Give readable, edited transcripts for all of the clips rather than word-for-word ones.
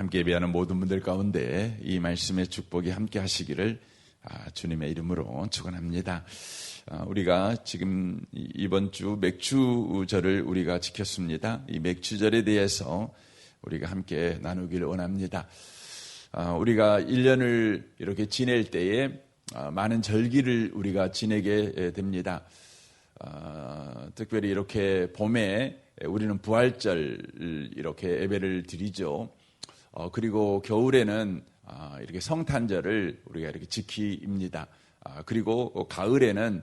함께 예배하는 모든 분들 가운데 이 말씀의 축복이 함께 하시기를 주님의 이름으로 축원합니다. 우리가 지금 이번 주 맥주절을 우리가 지켰습니다. 이 맥주절에 대해서 우리가 함께 나누기를 원합니다. 우리가 1년을 이렇게 지낼 때에 많은 절기를 우리가 지내게 됩니다. 특별히 이렇게 봄에 우리는 부활절 이렇게 예배를 드리죠. 그리고 겨울에는 이렇게 성탄절을 우리가 이렇게 지킵니다. 그리고 가을에는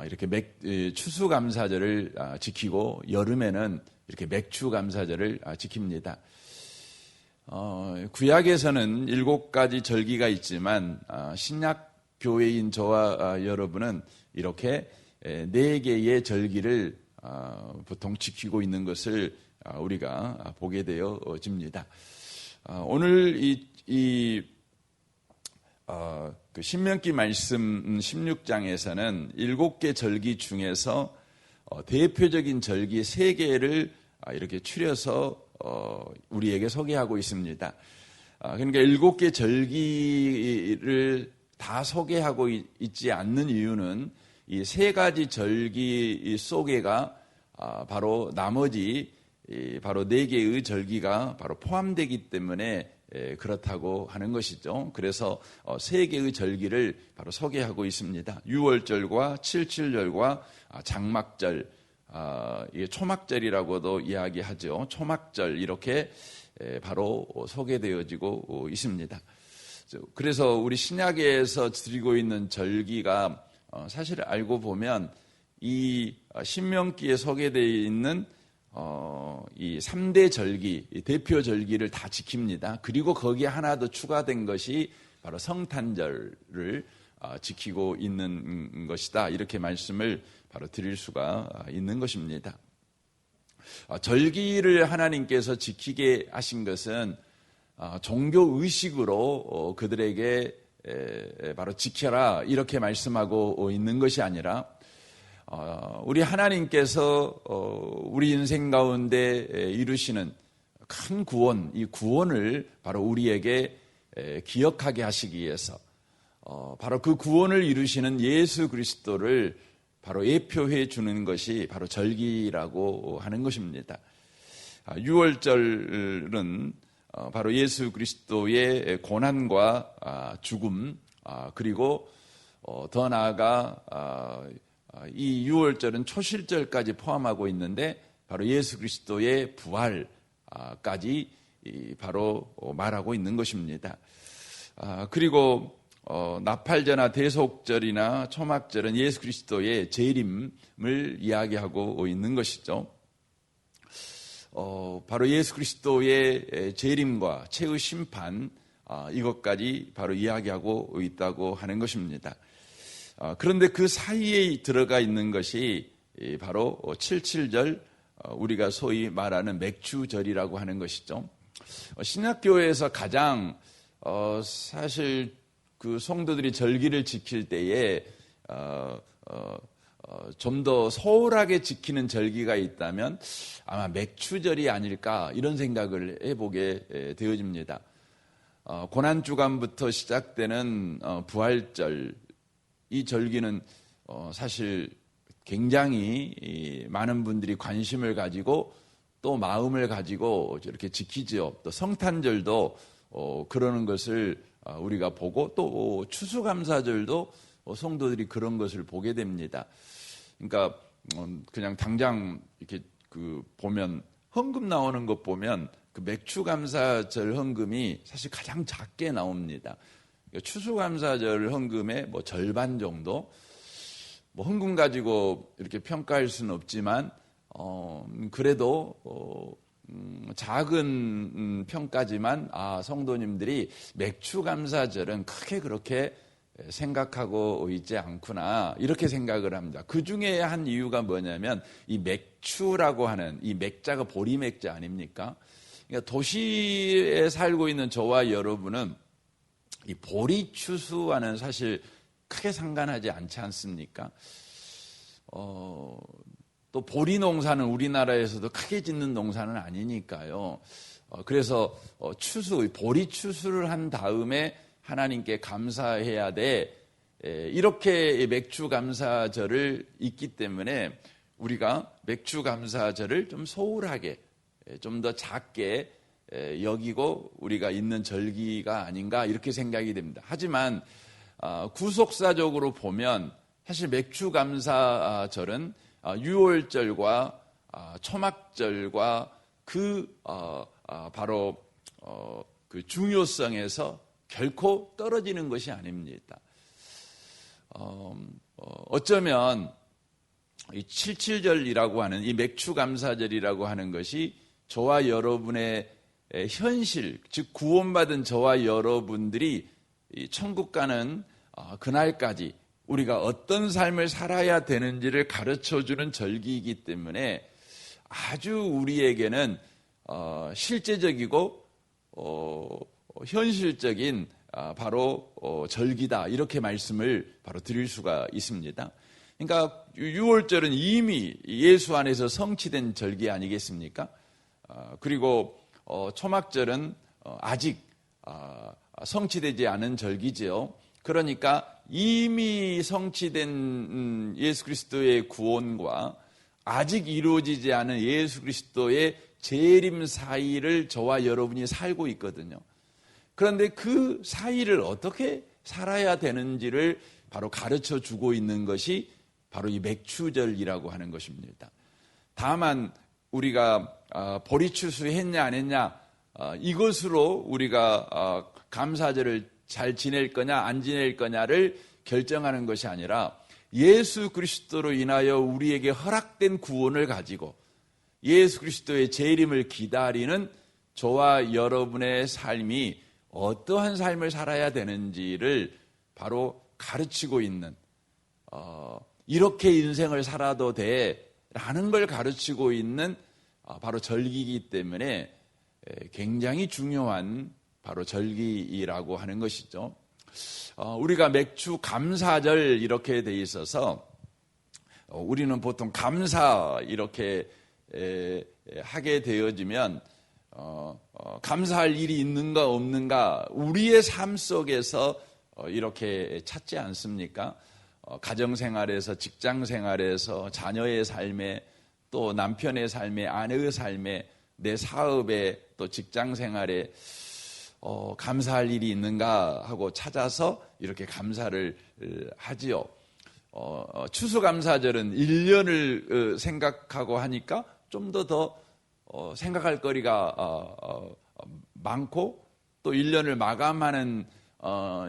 이렇게 추수감사절을 지키고 여름에는 이렇게 맥주감사절을 지킵니다. 구약에서는 7가지 절기가 있지만 신약 교회인 저와 여러분은 이렇게 4개의 절기를 보통 지키고 있는 것을 우리가 보게 되어집니다. 오늘 그 신명기 말씀 16장에서는 7개 절기 중에서 대표적인 절기 3개를 이렇게 추려서 우리에게 소개하고 있습니다. 그러니까 7개 절기를 다 소개하고 있지 않는 이유는 이 3가지 절기 속에가 바로 나머지 바로 4개의 절기가 바로 포함되기 때문에 그렇다고 하는 것이죠. 그래서 3개의 절기를 바로 소개하고 있습니다. 유월절과 칠칠절과 장막절, 이게 초막절이라고도 이야기하죠. 초막절 이렇게 바로 소개되어지고 있습니다. 그래서 우리 신약에서 드리고 있는 절기가 사실 알고 보면 이 신명기에 소개되어 있는 이 3대 절기, 대표 절기를 다 지킵니다. 그리고 거기에 하나 더 추가된 것이 바로 성탄절을 지키고 있는 것이다. 이렇게 말씀을 바로 드릴 수가 있는 것입니다. 절기를 하나님께서 지키게 하신 것은 종교 의식으로 그들에게 바로 지켜라 이렇게 말씀하고 있는 것이 아니라 우리 하나님께서 우리 인생 가운데 이루시는 큰 구원, 이 구원을 바로 우리에게 기억하게 하시기 위해서 바로 그 구원을 이루시는 예수 그리스도를 바로 예표해 주는 것이 바로 절기라고 하는 것입니다. 유월절은 바로 예수 그리스도의 고난과 죽음, 그리고 더 나아가 이 유월절은 초실절까지 포함하고 있는데 바로 예수 그리스도의 부활까지 바로 말하고 있는 것입니다. 그리고 나팔절이나 대속절이나 초막절은 예수 그리스도의 재림을 이야기하고 있는 것이죠. 바로 예수 그리스도의 재림과 최후 심판 이것까지 바로 이야기하고 있다고 하는 것입니다. 그런데 그 사이에 들어가 있는 것이 바로 칠칠절, 우리가 소위 말하는 맥주절이라고 하는 것이죠. 신약교회에서 가장 사실 그 성도들이 절기를 지킬 때에 좀 더 소홀하게 지키는 절기가 있다면 아마 맥주절이 아닐까 이런 생각을 해보게 되어집니다. 고난주간부터 시작되는 부활절, 이 절기는 사실 굉장히 많은 분들이 관심을 가지고 또 마음을 가지고 이렇게 지키죠. 또 성탄절도 그러는 것을 우리가 보고 또 추수감사절도 성도들이 그런 것을 보게 됩니다. 그러니까 그냥 당장 이렇게 보면 헌금 나오는 것 보면 그 맥주감사절 헌금이 사실 가장 작게 나옵니다. 추수감사절 헌금의 절반 정도, 헌금 가지고 이렇게 평가할 수는 없지만 그래도 작은 평가지만 성도님들이 맥주감사절은 크게 그렇게 생각하고 있지 않구나 이렇게 생각을 합니다. 그 중에 한 이유가 뭐냐면 이 맥주라고 하는 이 맥자가 보리맥자 아닙니까? 그러니까 도시에 살고 있는 저와 여러분은 이 보리 추수와는 사실 크게 상관하지 않지 않습니까? 또 보리 농사는 우리나라에서도 크게 짓는 농사는 아니니까요. 그래서 보리 추수를 한 다음에 하나님께 감사해야 돼. 이렇게 맥주 감사절을 있기 때문에 우리가 맥주 감사절을 좀 소홀하게, 좀 더 작게 여기고 우리가 있는 절기가 아닌가 이렇게 생각이 됩니다. 하지만 구속사적으로 보면 사실 맥주 감사절은 유월절과 초막절과 바로 그 중요성에서 결코 떨어지는 것이 아닙니다. 어쩌면 이 77절이라고 하는 이 맥주 감사절이라고 하는 것이 저와 여러분의 현실, 즉 구원받은 저와 여러분들이 천국 가는 그날까지 우리가 어떤 삶을 살아야 되는지를 가르쳐주는 절기이기 때문에 아주 우리에게는 실제적이고 현실적인 바로 절기다 이렇게 말씀을 바로 드릴 수가 있습니다. 그러니까 유월절은 이미 예수 안에서 성취된 절기 아니겠습니까? 그리고 초막절은 아직 성취되지 않은 절기지요. 그러니까 이미 성취된 예수 그리스도의 구원과 아직 이루어지지 않은 예수 그리스도의 재림 사이를 저와 여러분이 살고 있거든요. 그런데 그 사이를 어떻게 살아야 되는지를 바로 가르쳐 주고 있는 것이 바로 이 맥추절이라고 하는 것입니다. 다만 우리가 보리추수 했냐 안 했냐 이것으로 우리가 감사절을 잘 지낼 거냐 안 지낼 거냐를 결정하는 것이 아니라 예수 그리스도로 인하여 우리에게 허락된 구원을 가지고 예수 그리스도의 재림을 기다리는 저와 여러분의 삶이 어떠한 삶을 살아야 되는지를 바로 가르치고 있는 이렇게 인생을 살아도 돼라는 걸 가르치고 있는 바로 절기이기 때문에 굉장히 중요한 바로 절기라고 하는 것이죠. 우리가 맥주 감사절 이렇게 돼 있어서 우리는 보통 감사 이렇게 하게 되어지면 감사할 일이 있는가 없는가 우리의 삶 속에서 이렇게 찾지 않습니까? 가정생활에서 직장생활에서 자녀의 삶에 또 남편의 삶에 아내의 삶에 내 사업에 또 직장생활에 감사할 일이 있는가 하고 찾아서 이렇게 감사를 하지요. 추수감사절은 1년을 생각하고 하니까 좀 더 생각할 거리가 많고 또 1년을 마감하는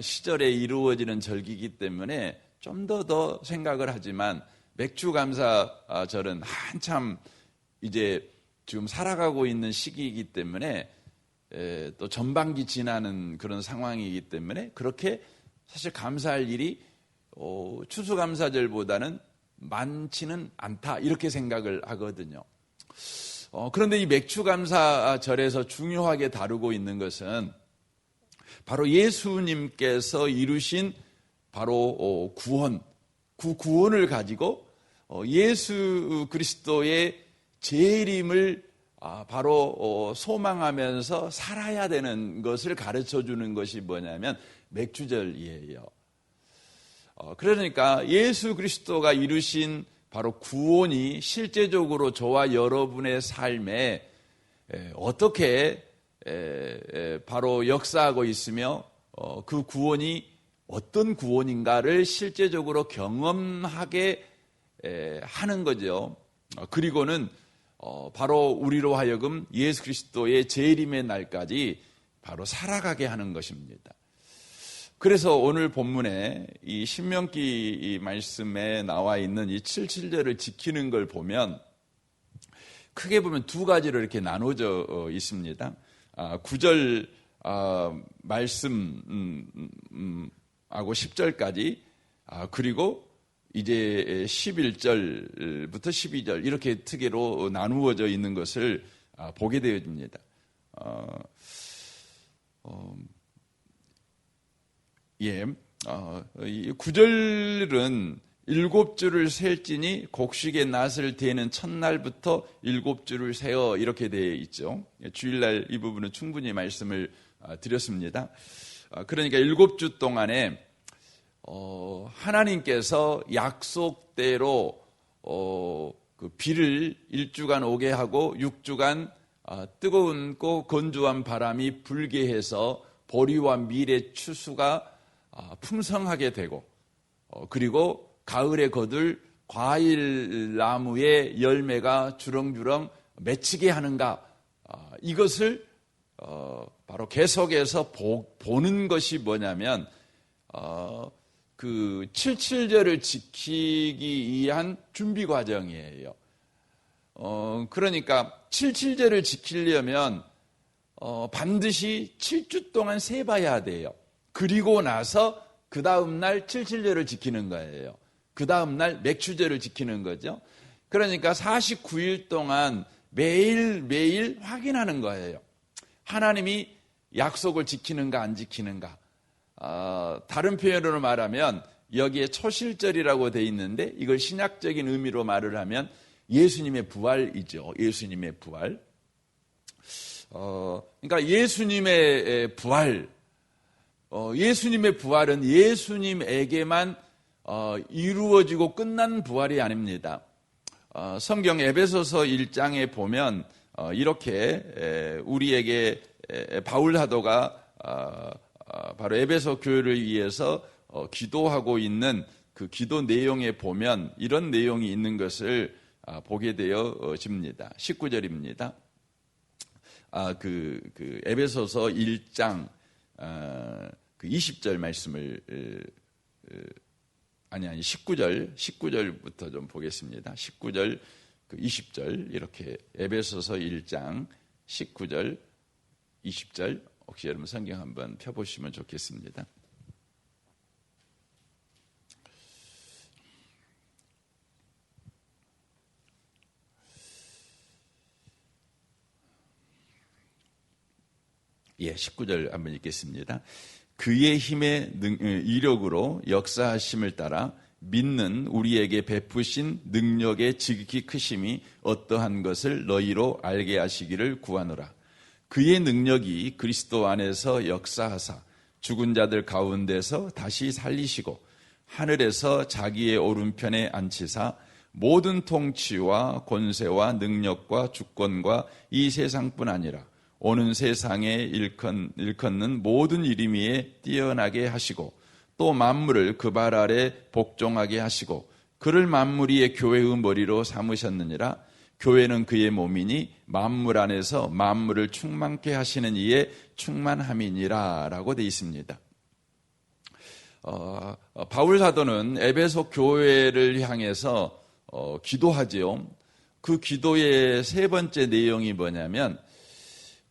시절에 이루어지는 절기이기 때문에 좀 더 생각을 하지만 맥주감사절은 한참 이제 지금 살아가고 있는 시기이기 때문에 또 전반기 지나는 그런 상황이기 때문에 그렇게 사실 감사할 일이 추수감사절보다는 많지는 않다 이렇게 생각을 하거든요. 그런데 이 맥주감사절에서 중요하게 다루고 있는 것은 바로 예수님께서 이루신 바로 구원, 그 구원을 가지고 예수 그리스도의 재림을 바로 소망하면서 살아야 되는 것을 가르쳐주는 것이 뭐냐면 맥주절이에요. 그러니까 예수 그리스도가 이루신 바로 구원이 실제적으로 저와 여러분의 삶에 어떻게 바로 역사하고 있으며 그 구원이 어떤 구원인가를 실제적으로 경험하게 하는 거죠. 그리고는 바로 우리로 하여금 예수 그리스도의 재림의 날까지 바로 살아가게 하는 것입니다. 그래서 오늘 본문에 이 신명기 이 말씀에 나와 있는 이 77절을 지키는 걸 보면 크게 보면 두 가지로 이렇게 나눠져 있습니다. 9절 말씀하고 10절까지 그리고 이제 11절부터 12절 이렇게 특이로 나누어져 있는 것을 보게 되어집니다. 이 9절은 7주를 셀지니 곡식의 낫을 대는 첫날부터 7주를 세어, 이렇게 되어 있죠. 주일날 이 부분은 충분히 말씀을 드렸습니다. 그러니까 7주 동안에 하나님께서 약속대로 그 비를 1주간 오게 하고 6주간 뜨거운 건조한 바람이 불게 해서 보리와 밀의 추수가 풍성하게 되고, 그리고 가을에 거둘 과일 나무의 열매가 주렁주렁 맺히게 하는가, 이것을 바로 계속해서 보는 것이 뭐냐면 그 77절을 지키기 위한 준비 과정이에요. 그러니까 77절을 지키려면 반드시 7주 동안 세봐야 돼요. 그리고 나서 그 다음 날 77절을 지키는 거예요. 그 다음 날 맥추절을 지키는 거죠. 그러니까 49일 동안 매일매일 확인하는 거예요. 하나님이 약속을 지키는가 안 지키는가. 다른 표현으로 말하면 여기에 초실절이라고 돼 있는데, 이걸 신약적인 의미로 말을 하면 예수님의 부활이죠. 예수님의 부활. 그러니까 예수님의 부활, 예수님의 부활은 예수님에게만 이루어지고 끝난 부활이 아닙니다. 성경 에베소서 1장에 보면 이렇게 우리에게 바울 사도가 바로 에베소 교회를 위해서 기도하고 있는 그 기도 내용에 보면 이런 내용이 있는 것을 보게 되어집니다. 19절입니다. 그 에베소서 1장 그 20절 말씀을 19절부터 좀 보겠습니다. 19절 그 20절, 이렇게 에베소서 1장 19절 20절, 혹시 여러분 성경 한번 펴보시면 좋겠습니다. 예, 19절 한번 읽겠습니다. 그의 힘의 이력으로 역사하심을 따라 믿는 우리에게 베푸신 능력의 지극히 크심이 어떠한 것을 너희로 알게 하시기를 구하노라. 그의 능력이 그리스도 안에서 역사하사 죽은 자들 가운데서 다시 살리시고 하늘에서 자기의 오른편에 앉히사 모든 통치와 권세와 능력과 주권과 이 세상뿐 아니라 오는 세상에 일컫는 모든 이름 위에 뛰어나게 하시고 또 만물을 그 발 아래 복종하게 하시고 그를 만물 위의 교회의 머리로 삼으셨느니라. 교회는 그의 몸이니 만물 안에서 만물을 충만케 하시는 이의 충만함이니라 라고 되어 있습니다. 바울 사도는 에베소 교회를 향해서 기도하지요. 그 기도의 세 번째 내용이 뭐냐면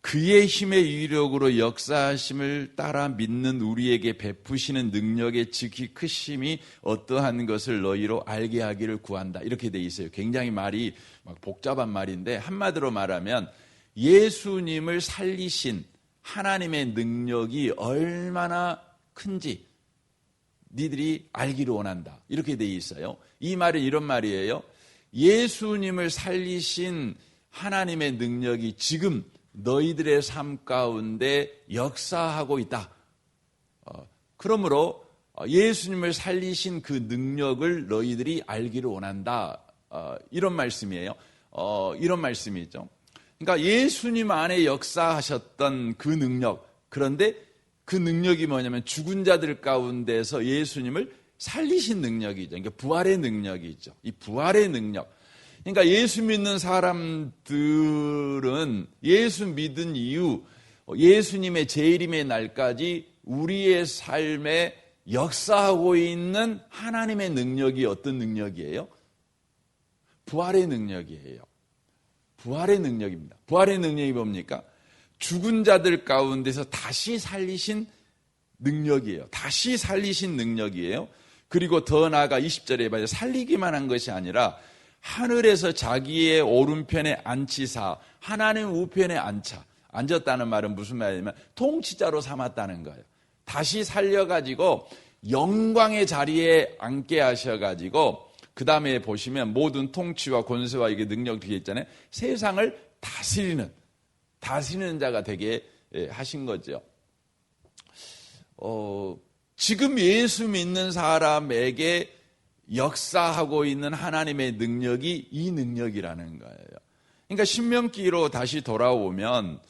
그의 힘의 위력으로 역사하심을 따라 믿는 우리에게 베푸시는 능력의 지극히 크심이 어떠한 것을 너희로 알게 하기를 구한다. 이렇게 돼 있어요. 굉장히 말이 막 복잡한 말인데 한마디로 말하면 예수님을 살리신 하나님의 능력이 얼마나 큰지 니들이 알기를 원한다. 이렇게 돼 있어요. 이 말은 이런 말이에요. 예수님을 살리신 하나님의 능력이 지금 너희들의 삶 가운데 역사하고 있다. 그러므로 예수님을 살리신 그 능력을 너희들이 알기를 원한다. 이런 말씀이에요. 이런 말씀이죠. 그러니까 예수님 안에 역사하셨던 그 능력, 그런데 그 능력이 뭐냐면 죽은 자들 가운데서 예수님을 살리신 능력이죠. 그러니까 부활의 능력이죠. 이 부활의 능력. 그러니까 예수 믿는 사람들은 예수 믿은 이후 예수님의 재림의 날까지 우리의 삶에 역사하고 있는 하나님의 능력이 어떤 능력이에요? 부활의 능력이에요. 부활의 능력입니다. 부활의 능력이 뭡니까? 죽은 자들 가운데서 다시 살리신 능력이에요. 다시 살리신 능력이에요. 그리고 더 나아가 20절에 봐요. 살리기만 한 것이 아니라 하늘에서 자기의 오른편에 앉히사 하나님 우편에 앉았다는 말은 무슨 말이냐면 통치자로 삼았다는 거예요. 다시 살려가지고 영광의 자리에 앉게 하셔가지고 그 다음에 보시면 모든 통치와 권세와 이게 능력 되게 있잖아요. 세상을 다스리는 자가 되게 하신 거죠. 지금 예수 믿는 사람에게 역사하고 있는 하나님의 능력이 이 능력이라는 거예요. 그러니까 신명기로 다시 돌아오면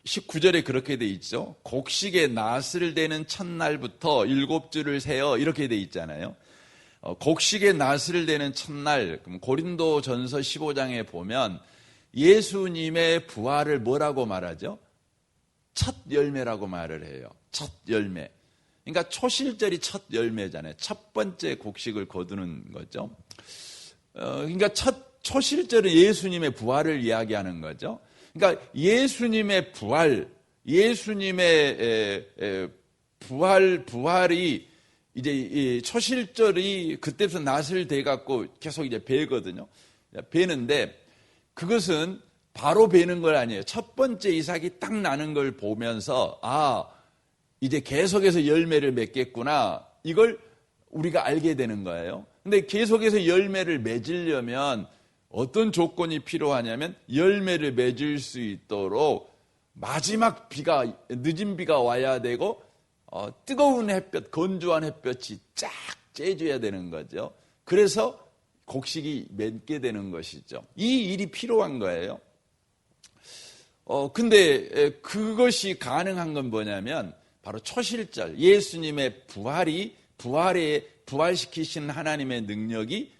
19절에 그렇게 돼 있죠. 곡식의 낫을 대는 첫날부터 7주를 세어 이렇게 돼 있잖아요. 곡식의 낫을 대는 첫날, 고린도전서 15장에 보면 예수님의 부활을 뭐라고 말하죠? 첫 열매라고 말을 해요. 첫 열매. 그러니까 초실절이 첫 열매잖아요. 첫 번째 곡식을 거두는 거죠. 그러니까 초실절은 예수님의 부활을 이야기하는 거죠. 그러니까 예수님의 부활, 예수님의 부활이 이제 이 초실절이 그때부터 낫을 대갖고 계속 이제 베거든요. 베는데 그것은 바로 베는 걸 아니에요. 첫 번째 이삭이 딱 나는 걸 보면서 이제 계속해서 열매를 맺겠구나. 이걸 우리가 알게 되는 거예요. 근데 계속해서 열매를 맺으려면 어떤 조건이 필요하냐면 열매를 맺을 수 있도록 마지막 비가, 늦은 비가 와야 되고 뜨거운 햇볕, 건조한 햇볕이 쫙 쬐줘야 되는 거죠. 그래서 곡식이 맺게 되는 것이죠. 이 일이 필요한 거예요. 근데 그것이 가능한 건 뭐냐면 바로 초실절, 예수님의 부활시키신 하나님의 능력이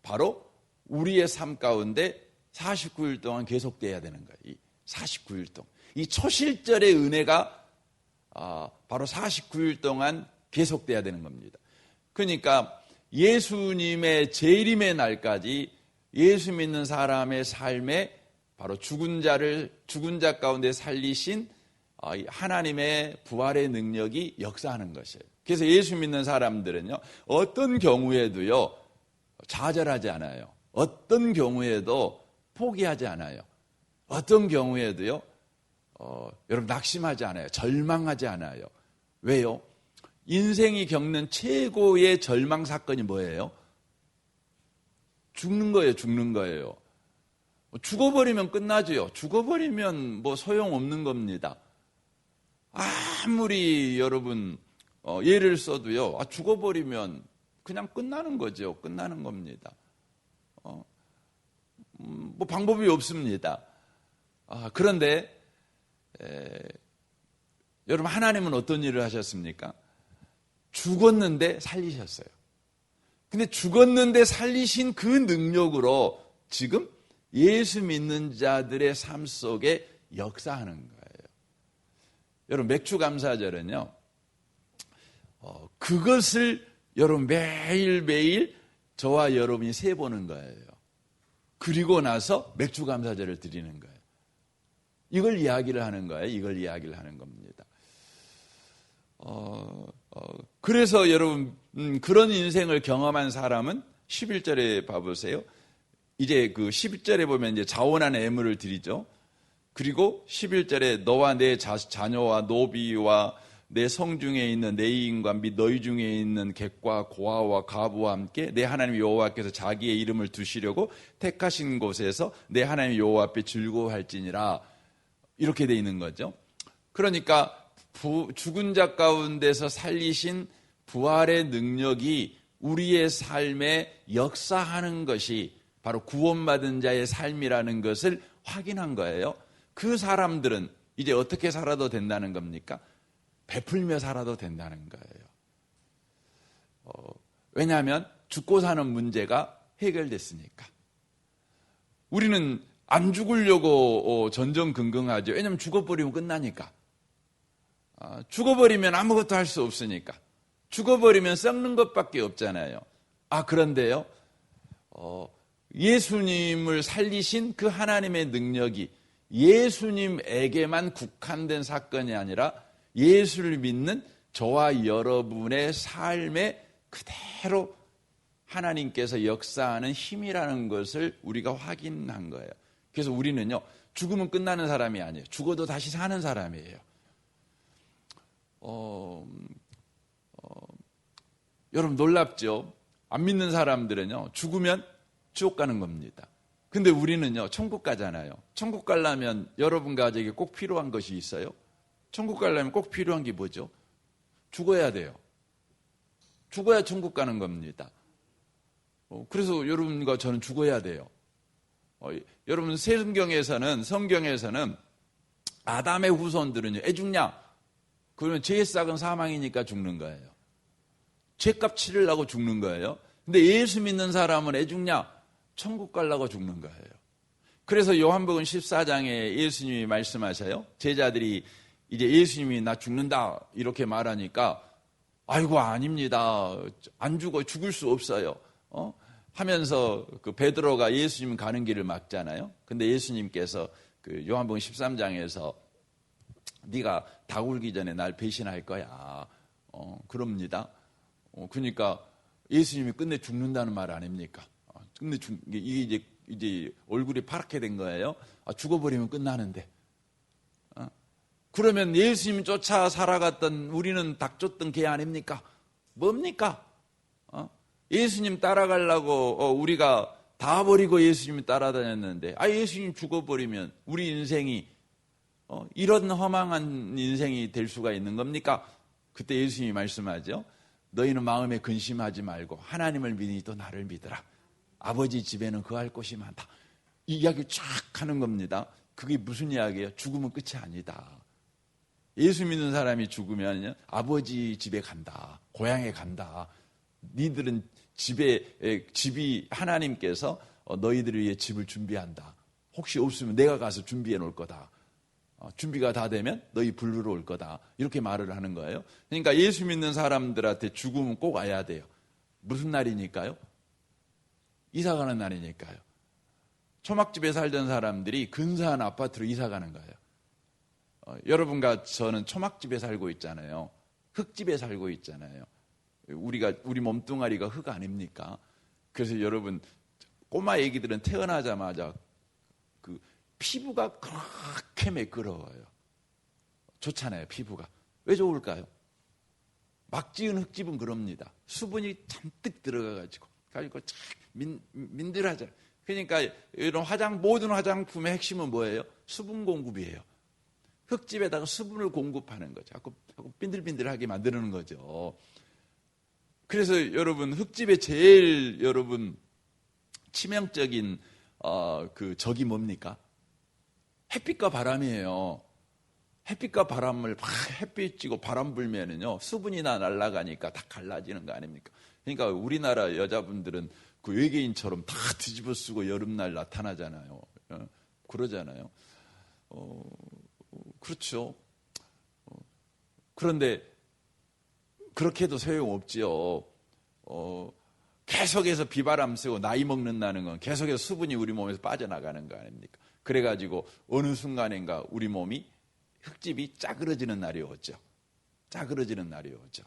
바로 우리의 삶 가운데 49일 동안 계속돼야 되는 거예요. 이 49일 동안. 이 초실절의 은혜가 바로 49일 동안 계속돼야 되는 겁니다. 그러니까 예수님의 재림의 날까지 예수 믿는 사람의 삶에 바로 죽은 자 가운데 살리신 하나님의 부활의 능력이 역사하는 것이에요. 그래서 예수 믿는 사람들은요, 어떤 경우에도요, 좌절하지 않아요. 어떤 경우에도 포기하지 않아요. 어떤 경우에도요, 여러분 낙심하지 않아요. 절망하지 않아요. 왜요? 인생이 겪는 최고의 절망 사건이 뭐예요? 죽는 거예요. 죽어버리면 끝나죠. 죽어버리면 뭐 소용없는 겁니다. 아무리 여러분 예를 써도요, 죽어버리면 그냥 끝나는 거죠. 끝나는 겁니다. 뭐 방법이 없습니다. 그런데 여러분 하나님은 어떤 일을 하셨습니까? 죽었는데 살리셨어요. 근데 죽었는데 살리신 그 능력으로 지금 예수 믿는 자들의 삶 속에 역사하는 거예요. 여러분 맥주감사절은요, 그것을 여러분 매일매일 저와 여러분이 세보는 거예요. 그리고 나서 맥주감사절을 드리는 거예요. 이걸 이야기를 하는 거예요. 이걸 이야기를 하는 겁니다. 그래서 여러분 그런 인생을 경험한 사람은 11절에 봐보세요. 이제 그 11절에 보면 이제 자원한 애물을 드리죠. 그리고 11절에 너와 내 자녀와 노비와 내 성중에 있는 내 이인과 및 너희 중에 있는 객과 고아와 가부와 함께 내 하나님 여호와께서 자기의 이름을 두시려고 택하신 곳에서 내 하나님 여호와 앞에 즐거워할지니라. 이렇게 돼 있는 거죠. 그러니까 죽은 자 가운데서 살리신 부활의 능력이 우리의 삶에 역사하는 것이 바로 구원받은 자의 삶이라는 것을 확인한 거예요. 그 사람들은 이제 어떻게 살아도 된다는 겁니까? 베풀며 살아도 된다는 거예요. 왜냐하면 죽고 사는 문제가 해결됐으니까. 우리는 안 죽으려고 전전긍긍하죠. 왜냐하면 죽어버리면 끝나니까. 죽어버리면 아무것도 할 수 없으니까. 죽어버리면 썩는 것밖에 없잖아요. 그런데요, 예수님을 살리신 그 하나님의 능력이 예수님에게만 국한된 사건이 아니라 예수를 믿는 저와 여러분의 삶에 그대로 하나님께서 역사하는 힘이라는 것을 우리가 확인한 거예요. 그래서 우리는요, 죽으면 끝나는 사람이 아니에요. 죽어도 다시 사는 사람이에요. 여러분 놀랍죠? 안 믿는 사람들은요, 죽으면 지옥 가는 겁니다. 근데 우리는요, 천국 가잖아요. 천국 가려면 여러분 가족에게 꼭 필요한 것이 있어요. 천국 가려면 꼭 필요한 게 뭐죠? 죽어야 돼요. 죽어야 천국 가는 겁니다. 그래서 여러분과 저는 죽어야 돼요. 여러분 성경에서는 아담의 후손들은요, 애 죽냐? 그러면 죄의 싹은 사망이니까 죽는 거예요. 죄값 치르려고 죽는 거예요. 근데 예수 믿는 사람은 애 죽냐? 천국 가려고 죽는 거예요. 그래서 요한복음 14장에 예수님이 말씀하셔요. 제자들이 이제 예수님이 나 죽는다 이렇게 말하니까 아이고 아닙니다. 안 죽어 죽을 수 없어요. 하면서 그 베드로가 예수님 가는 길을 막잖아요. 근데 예수님께서 그 요한복음 13장에서 네가 닭 울기 전에 날 배신할 거야. 그럽니다. 그러니까 예수님이 끝내 죽는다는 말 아닙니까? 끝내 이게 이제 얼굴이 파랗게 된 거예요. 죽어버리면 끝나는데. 그러면 예수님 쫓아 살아갔던 우리는 닭 쫓던 개 아닙니까? 뭡니까? 예수님 따라가려고 우리가 다 버리고 예수님 따라다녔는데 예수님 죽어버리면 우리 인생이 이런 허망한 인생이 될 수가 있는 겁니까? 그때 예수님이 말씀하죠. 너희는 마음에 근심하지 말고 하나님을 믿으니 또 나를 믿으라. 아버지 집에는 거할 곳이 많다. 이 이야기를 쫙 하는 겁니다. 그게 무슨 이야기예요? 죽으면 끝이 아니다. 예수 믿는 사람이 죽으면 아버지 집에 간다. 고향에 간다. 니들은 집이 하나님께서 너희들을 위해 집을 준비한다. 혹시 없으면 내가 가서 준비해 놓을 거다. 준비가 다 되면 너희 부르러 올 거다. 이렇게 말을 하는 거예요. 그러니까 예수 믿는 사람들한테 죽으면 꼭 와야 돼요. 무슨 날이니까요? 이사 가는 날이니까요. 초막집에 살던 사람들이 근사한 아파트로 이사 가는 거예요. 여러분과 저는 초막집에 살고 있잖아요. 흙집에 살고 있잖아요. 우리 몸뚱아리가 흙 아닙니까? 그래서 여러분 꼬마 애기들은 태어나자마자 그 피부가 그렇게 매끄러워요. 좋잖아요, 피부가. 왜 좋을까요? 막 지은 흙집은 그럽니다. 수분이 잔뜩 들어가가지고 참 민들하잖아요. 그러니까 이런 모든 화장품의 핵심은 뭐예요? 수분 공급이에요. 흙집에다가 수분을 공급하는 거죠. 자꾸 빈들빈들하게 만드는 거죠. 그래서 여러분 흙집의 제일 여러분 치명적인 그 적이 뭡니까? 햇빛과 바람이에요. 햇빛과 바람을 막 햇빛 찌고 바람 불면은요 수분이나 날아가니까 다 갈라지는 거 아닙니까? 그러니까 우리나라 여자분들은 그 외계인처럼 다 뒤집어 쓰고 여름날 나타나잖아요. 그러잖아요. 그렇죠. 그런데 그렇게 해도 소용없지요. 계속해서 비바람 쐬고 나이 먹는다는 건 계속해서 수분이 우리 몸에서 빠져나가는 거 아닙니까? 그래가지고 어느 순간인가 우리 몸이 흙집이 짜그러지는 날이 오죠. 짜그러지는 날이 오죠.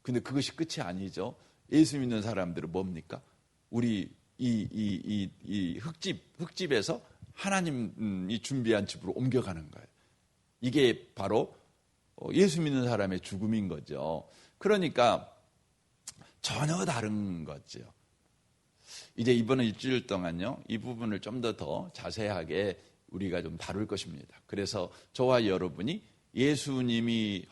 근데 그것이 끝이 아니죠. 예수 믿는 사람들은 뭡니까? 우리 이 흙집에서 하나님이 준비한 집으로 옮겨가는 거예요. 이게 바로 예수 믿는 사람의 죽음인 거죠. 그러니까 전혀 다른 거죠. 이제 이번 일주일 동안요, 이 부분을 좀 더 자세하게 우리가 좀 다룰 것입니다. 그래서 저와 여러분이 예수님으로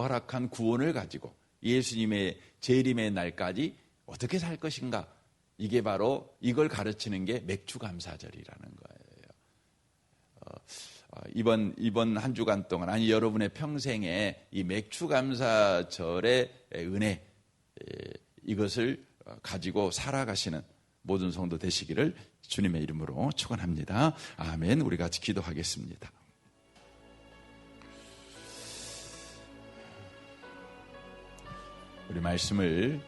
허락한 구원을 가지고 예수님의 재림의 날까지 어떻게 살 것인가? 이게 바로 이걸 가르치는 게 맥주감사절이라는 거예요. 이번 한 주간 동안 아니 여러분의 평생에 이 맥주감사절의 은혜 이것을 가지고 살아가시는 모든 성도 되시기를 주님의 이름으로 축원합니다. 아멘. 우리 같이 기도하겠습니다. 우리 말씀을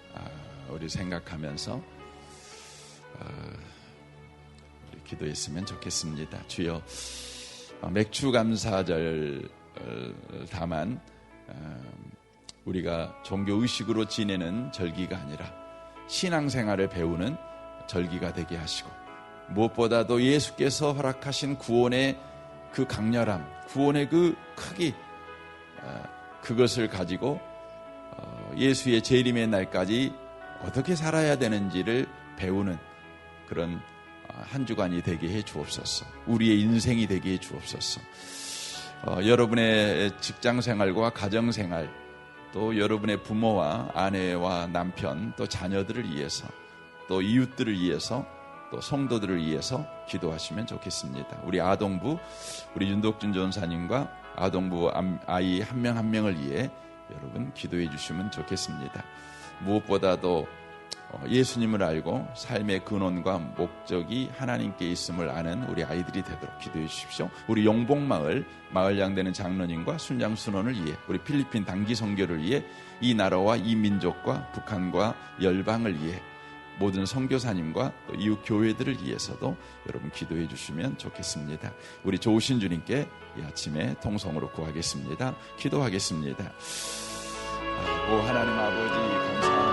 우리 생각하면서 우리 기도했으면 좋겠습니다. 주여 맥주감사절 다만 우리가 종교의식으로 지내는 절기가 아니라 신앙생활을 배우는 절기가 되게 하시고 무엇보다도 예수께서 허락하신 구원의 그 강렬함, 구원의 그 크기, 그것을 가지고 예수의 재림의 날까지 어떻게 살아야 되는지를 배우는 그런 한 주간이 되게 해 주옵소서. 우리의 인생이 되게 해 주옵소서. 여러분의 직장생활과 가정생활, 또 여러분의 부모와 아내와 남편, 또 자녀들을 위해서, 또 이웃들을 위해서, 또 성도들을 위해서 기도하시면 좋겠습니다. 우리 아동부, 우리 윤덕준 전사님과 아동부 아이 한 명 한 명을 위해 여러분 기도해 주시면 좋겠습니다. 무엇보다도 예수님을 알고 삶의 근원과 목적이 하나님께 있음을 아는 우리 아이들이 되도록 기도해 주십시오. 우리 용복마을 마을양 되는 장로님과 순장 순원을 위해, 우리 필리핀 단기 선교를 위해, 이 나라와 이 민족과 북한과 열방을 위해, 모든 선교사님과 또 이웃 교회들을 위해서도 여러분 기도해 주시면 좋겠습니다. 우리 좋으신 주님께 이 아침에 통성으로 구하겠습니다. 기도하겠습니다. 오 하나님 아버지 감사합니다.